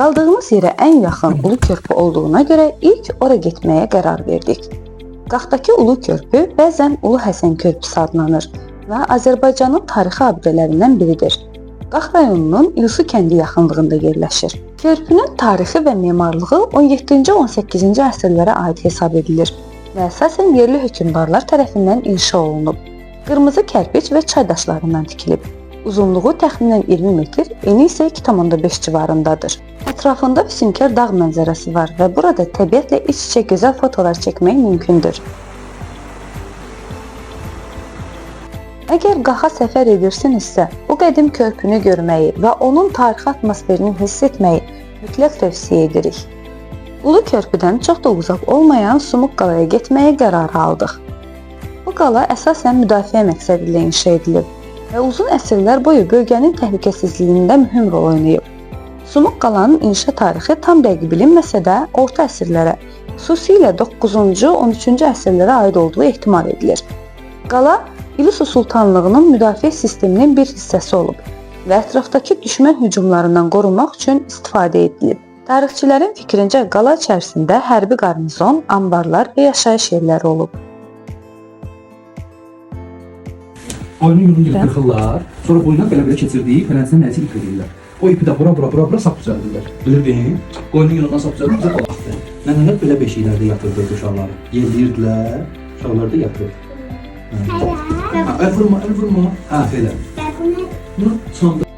Qaldığımız yerə ən yaxın Ulu Körpü olduğuna görə ilk ora getməyə qərar verdik. Qaxdakı Ulu Körpü bəzən Ulu Həsən Körpüsü adlanır və Azərbaycanın tarixi abidələrindən biridir. Qax rayonunun İlsu kəndi yaxınlığında yerləşir. Körpünün tarixi və memarlığı 17-ci 18-ci əsrlərə aid hesab edilir və əsasən yerli hökmdarlar tərəfindən inşa olunub. Qırmızı kərpic və çay daşlarından tikilib. Uzunluğu təxminən 20 metr, eni isə 2,5 civarındadır. Ətrafında füsunkar dağ mənzərəsi var və burada təbiətlə iç-içə gözəl fotolar çəkmək mümkündür. Əgər Qaxa səfər edirsinizsə, bu qədim körpünü görməyi və onun tarixi atmosferini hiss etməyi mütləq tövsiyə edirik. Ulu Körpüdən çox da uzaq olmayan Sumuq qalaya getməyə qərar aldıq. Bu qala əsasən müdafiə məqsədi ilə inşa edilib və uzun əsrlər boyu bölgənin təhlükəsizliyində mühüm rol oynayıb. Sumuq qalanın inşa tarixi tam dəqiq bilinməsə də orta əsrlərə, xüsusilə 9-cu, 13-cü əsrlərə aid olduğu ehtimal edilir. Qala İlsu Sultanlığının müdafiə sisteminin bir hissəsi olub və ətrafdakı düşmən hücumlarından qorunmaq üçün istifadə edilib. Tarixçilərin fikrincə qala içərisində hərbi qarnizon, anbarlar və yaşayış yerləri olub. Oyunun yolunu yıxırlar, sonra boyundan belə keçirdiyi fələnsinə nəzi ip edirlər. O ipi də bura sap düzəldirlər. Bilirdin, qoyunun yolundan sap düzəldirlər, bizə qalaqdır. Nənələr belə beşiklərdə yatırdı uşaqları. Yerləyirdilər, uşaqlar da yatırdı. El vurma. Ha, elə. Bunu sonda.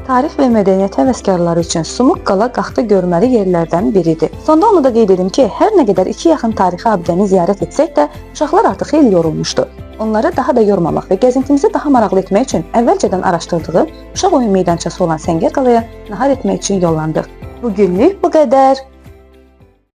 Tarix və mədəniyyət həvəskarları üçün Sumuq qala Qaxda görməli yerlərdən biridir. Sonda onu da qeyd edim ki, hər nə qədər iki yaxın tarixi abidəni ziyarət etsək də, uşaqlar artıq xeyli yorulmuşdu. Onları daha da yormamaq və gəzintimizi daha maraqlı etmək üçün əvvəlcədən araşdırdığı uşaq oyun meydançası olan Səngər qalaya nahar etmək üçün yollandıq. Bu günlük bu qədər.